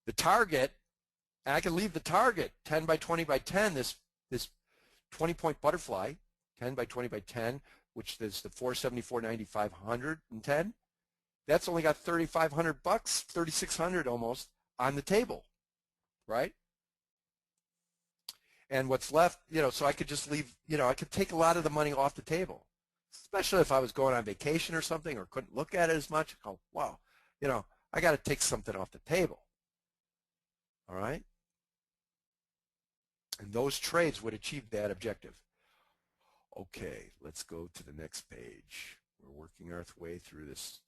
The target, and I can leave the target 10 by 20 by 10, this 20-point butterfly, 10 by 20 by 10, which is the 474.90, 510. That's only got $3,500, 3,600 almost on the table, right? And what's left, so I could just leave, I could take a lot of the money off the table, especially if I was going on vacation or something or couldn't look at it as much. Oh, wow, I got to take something off the table. All right? And those trades would achieve that objective. Okay, let's go to the next page. We're working our way through this.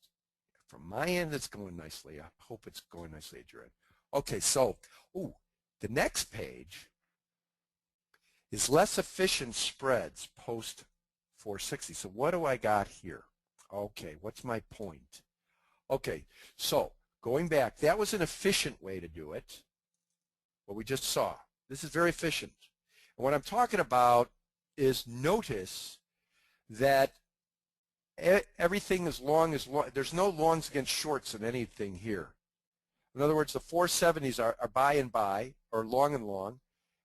From my end, it's going nicely. I hope it's going nicely at your end. Okay, so, the next page is less efficient spreads post 460. So what do I got here? Okay, what's my point? Okay, so going back, that was an efficient way to do it, what we just saw. This is very efficient. And what I'm talking about is notice that everything is long as long. There's no longs against shorts in anything here. In other words, the 470s are buy and buy, or long and long,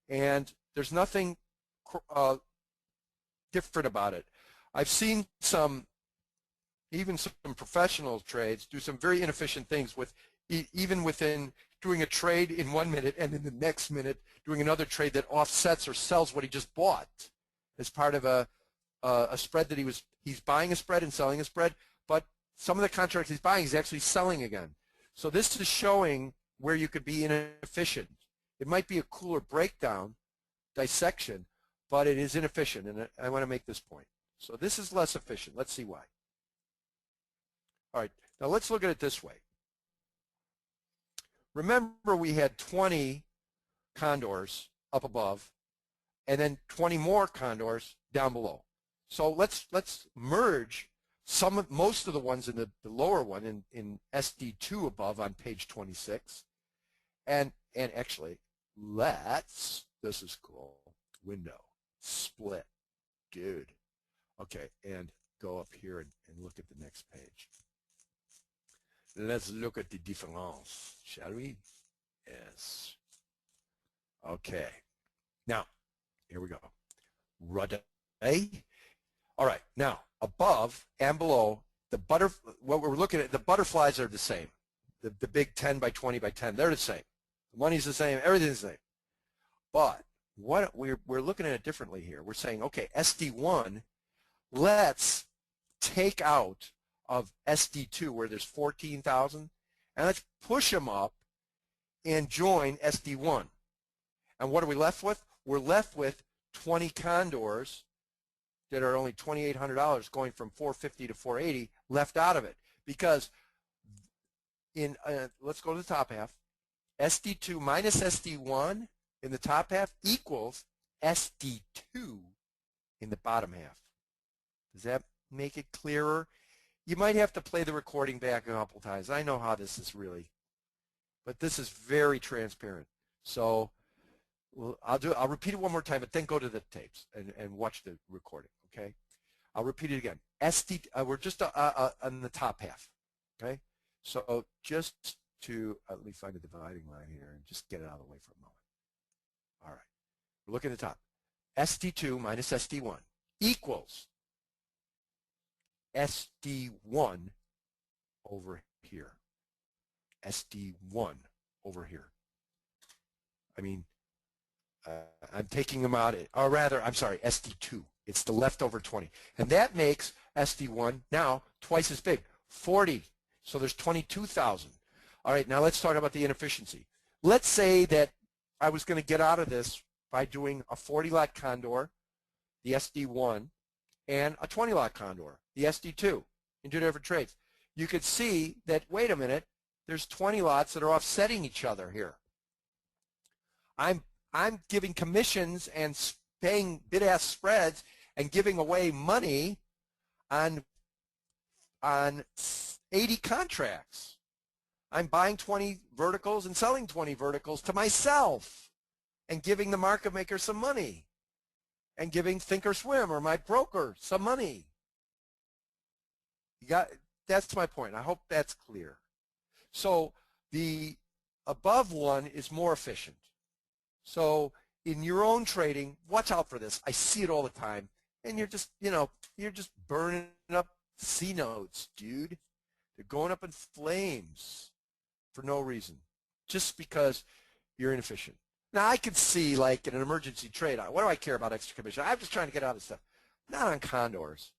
and there's nothing different about it. I've seen even some professional trades do some very inefficient things with even within doing a trade in 1 minute and in the next minute doing another trade that offsets or sells what he just bought as part of a spread that he's buying a spread and selling a spread, but some of the contracts he's buying he's actually selling again. So this is showing where you could be inefficient. It might be a cooler breakdown, dissection, but it is inefficient, and I want to make this point. So this is less efficient. Let's see why. All right, now let's look at it this way. Remember, we had 20 condors up above and then 20 more condors down below. So let's merge most of the ones in the lower one in SD2 above on page 26. And actually, this is cool, window, split, dude. Okay, and go up here and look at the next page. Let's look at the difference, shall we? Yes. Okay. Now, here we go. Ready? All right. Now, above and below, what we're looking at, the butterflies are the same. The big 10 by 20 by 10, they're the same. The money's the same. Everything's the same. But what we're looking at it differently here. We're saying, okay, SD1, let's take out of SD2 where there's 14,000, and let's push them up and join SD1. And what are we left with? We're left with 20 condors that are only $2,800 going from 450 to 480 left out of it, because let's go to the top half. SD2 minus SD1 in the top half equals SD2 in the bottom half. Does that make it clearer? You might have to play the recording back a couple times. I know how this is really, but this is very transparent. So I'll repeat it one more time, but then go to the tapes and watch the recording, okay? I'll repeat it again. We're just on the top half, okay? So just let me find a dividing line here and just get it out of the way for a moment. All right, we're looking at the top. SD2 minus SD1 equals SD1 over here. SD1 over here. I mean, I'm taking them out, or rather, I'm sorry, SD2. It's the leftover 20. And that makes SD1 now twice as big, 40. So there's 22,000. All right, now let's talk about the inefficiency. Let's say that I was going to get out of this by doing a 40-lot condor, the SD1, and a 20-lot condor, the SD2, in two different trades. You could see that, wait a minute, there's 20 lots that are offsetting each other here. I'm giving commissions and paying bid-ask spreads and giving away money on 80 contracts. I'm buying 20 verticals and selling 20 verticals to myself and giving the market maker some money and giving Thinkorswim or my broker some money. That's my point. I hope that's clear. So the above 1 is more efficient. So in your own trading, watch out for this. I see it all the time. And you're just, you're just burning up C nodes, dude. They're going up in flames for no reason, just because you're inefficient. Now, I could see, like, in an emergency trade, what do I care about extra commission? I'm just trying to get out of stuff. Not on condors.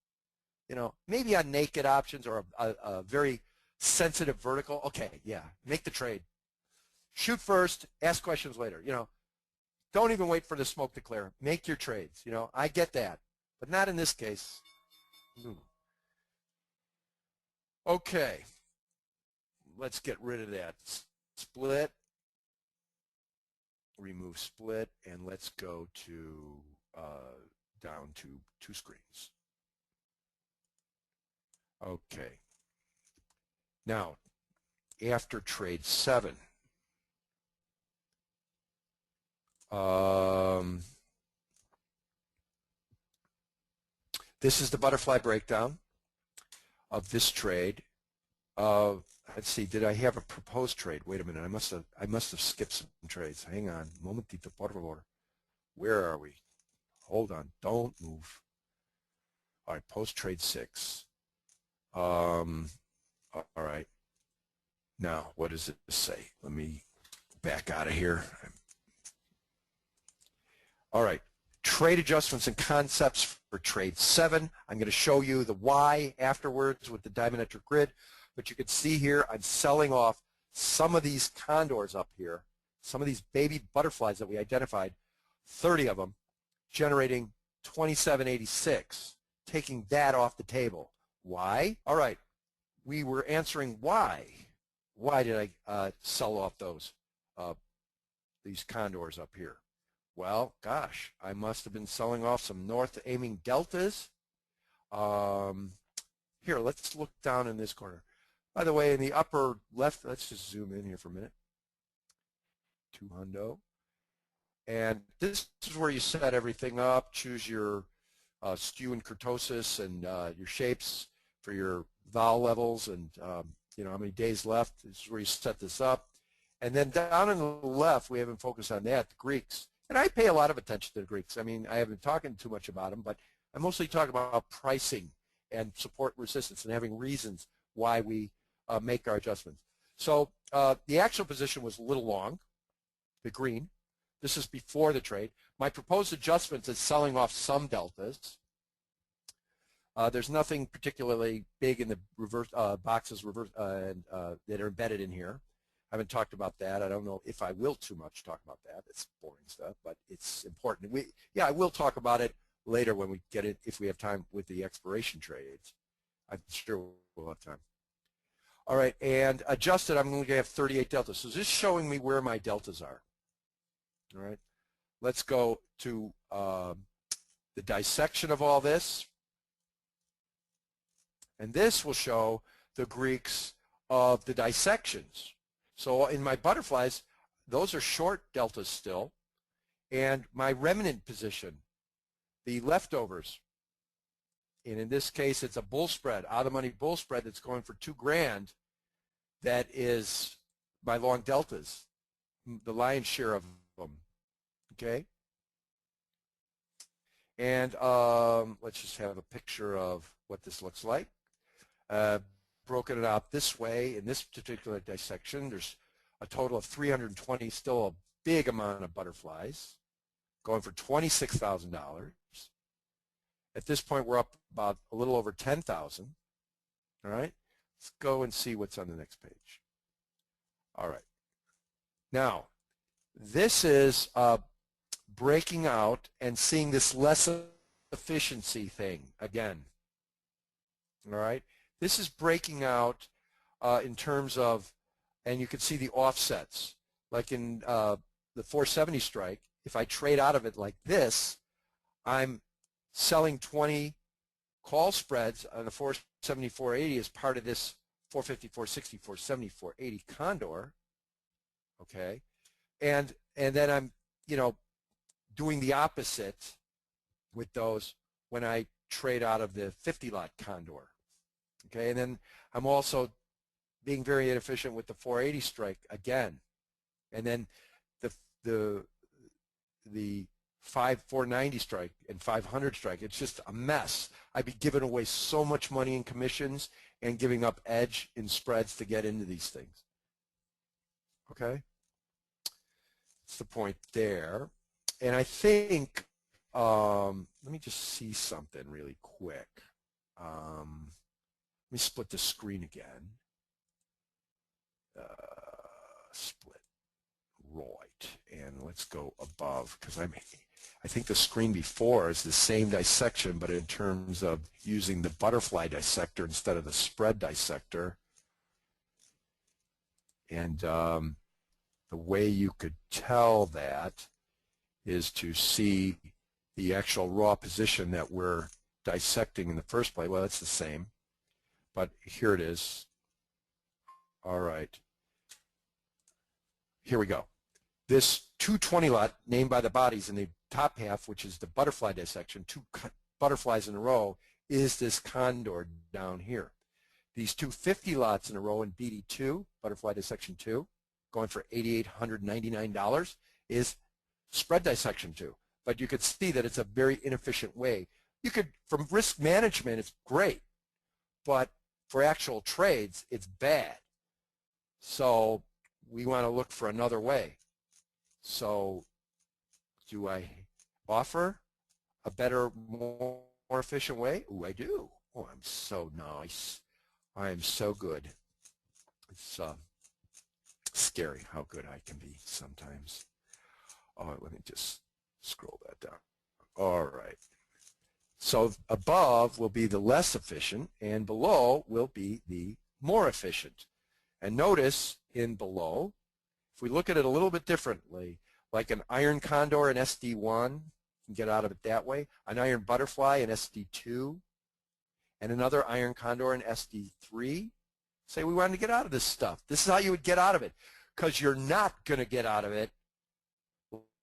Maybe on naked options or a very sensitive vertical. Okay, yeah, make the trade. Shoot first, ask questions later. Don't even wait for the smoke to clear. Make your trades. I get that, but not in this case. Okay, let's get rid of that split. Remove split, and let's go to down to 2 screens. Okay. Now, after trade 7, this is the butterfly breakdown of this trade. Let's see, did I have a proposed trade? Wait a minute, I must have skipped some trades. Hang on, momentito, por favor. Where are we? Hold on, don't move. All right, post trade 6. All right. Now, what does it say? Let me back out of here. All right, trade adjustments and concepts for trade 7. I'm going to show you the why afterwards with the diametric grid, but you can see here I'm selling off some of these condors up here, some of these baby butterflies that we identified, 30 of them, generating 2786, taking that off the table. Why? All right, we were answering why. Why did I sell off these condors up here? Well, gosh, I must have been selling off some north-aiming deltas. Here, let's look down in this corner. By the way, in the upper left, let's just zoom in here for a minute. 200. And this is where you set everything up, choose your skew and kurtosis and your shapes for your vol levels and how many days left. This is where you set this up. And then down on the left, we haven't focused on that, the Greeks. And I pay a lot of attention to the Greeks. I mean, I haven't been talking too much about them, but I mostly talk about pricing and support resistance and having reasons why we make our adjustments. So the actual position was a little long, the green. This is before the trade. My proposed adjustments is selling off some deltas. There's nothing particularly big in the reverse boxes that are embedded in here. I haven't talked about that. I don't know if I will too much talk about that. It's boring stuff, but it's important. I will talk about it later when we get it, if we have time with the expiration trades. I'm sure we'll have time. All right, and adjusted, I'm going to have 38 deltas. So this is showing me where my deltas are. All right, let's go to the dissection of all this. And this will show the Greeks of the dissections. So in my butterflies, those are short deltas still. And my remnant position, the leftovers, and in this case it's a bull spread, out of the money bull spread that's going for $2,000, that is my long deltas, the lion's share of them, okay? And let's just have a picture of what this looks like. Broken it out this way. In this particular dissection, there's a total of 320, still a big amount of butterflies, going for $26,000. At this point, we're up about a little over 10,000. All right, let's go and see what's on the next page. All right, now this is breaking out and seeing this less efficiency thing again. All right. This is breaking out in terms of, and you can see the offsets. Like in the 470 strike, if I trade out of it like this, I'm selling 20 call spreads on the 470, 480 as part of this 450, 460, 470, 480 condor. Okay, and then I'm doing the opposite with those when I trade out of the 50 lot condor. Okay, and then I'm also being very inefficient with the 480 strike again. and then the the the 490 strike and 500 strike. It's just a mess. I'd be giving away so much money in commissions and giving up edge in spreads to get into these things. Okay, that's the point there. And I think, let me just see something really quick. Let me split the screen again. Split. Right, and let's go above, because I think the screen before is the same dissection, but in terms of using the butterfly dissector instead of the spread dissector. And the way you could tell that is to see the actual raw position that we're dissecting in the first place. Well, it's the same, but here it is. All right, here we go. This 220 lot named by the bodies in the top half, which is the butterfly dissection, two butterflies in a row, is this condor down here. These 250 lots in a row in BD2, butterfly dissection 2, going for $8,899, is spread dissection 2. But you could see that it's a very inefficient way. You could, from risk management, it's great, but for actual trades, it's bad. So we want to look for another way. So do I offer a better, more efficient way? Oh, I do. Oh, I'm so nice. I am so good. It's scary how good I can be sometimes. Oh, let me just scroll that down. All right. So above will be the less efficient, and below will be the more efficient. And notice in below, if we look at it a little bit differently, like an iron condor in SD1, you can get out of it that way, an iron butterfly in SD2, and another iron condor in SD3, say we wanted to get out of this stuff. This is how you would get out of it, because you're not going to get out of it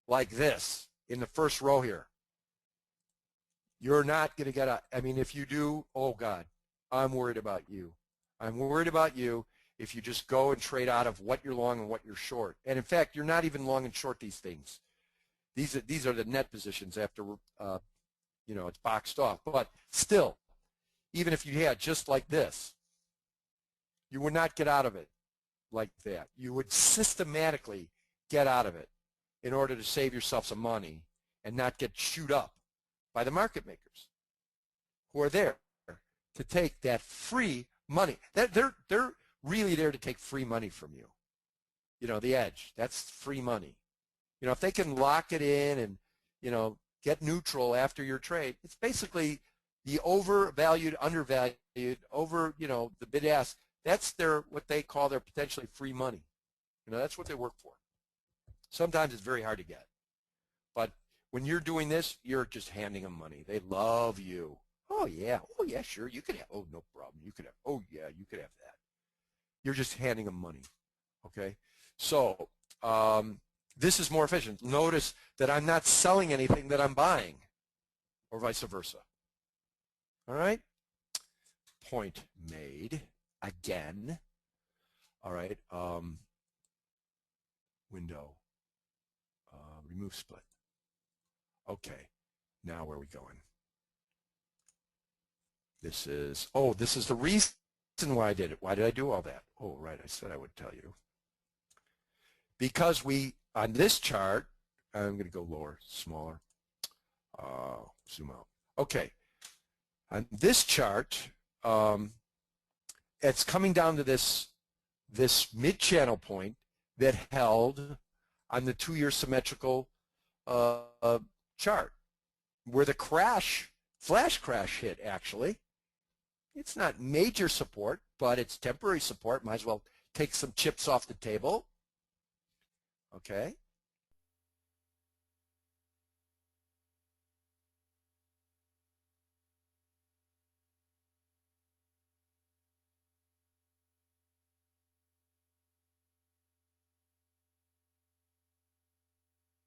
like this in the first row here. You're not going to get out. I mean, if you do, oh God, I'm worried about you. I'm worried about you if you just go and trade out of what you're long and what you're short. And in fact, you're not even long and short these things. These are the net positions after, you know, it's boxed off. But still, even if you had just like this, you would not get out of it like that. You would systematically get out of it in order to save yourself some money and not get chewed up by the market makers who are there to take that free money. They're really there to take free money from you. You know, the edge, that's free money. You know, if they can lock it in and, you know, get neutral after your trade, it's basically the overvalued, undervalued, over, you know, the bid ask. That's their, what they call their potentially free money. You know, that's what they work for. Sometimes it's very hard to get. But when you're doing this, you're just handing them money. They love you. Oh, yeah, sure, you could have, oh, no problem. You could have, oh, yeah, you could have that. You're just handing them money, okay? So this is more efficient. Notice that I'm not selling anything that I'm buying, or vice versa. All right? Point made again. All right, window, remove split. Okay, now where are we going? This is, oh, this is the reason why I did it. Why did I do all that? Oh, right, I said I would tell you. Because we, on this chart, I'm going to go lower, smaller, zoom out. Okay, on this chart, it's coming down to this mid-channel point that held on the 2-year symmetrical chart, where the crash, flash crash hit actually. It's not major support, but it's temporary support. Might as well take some chips off the table. Okay,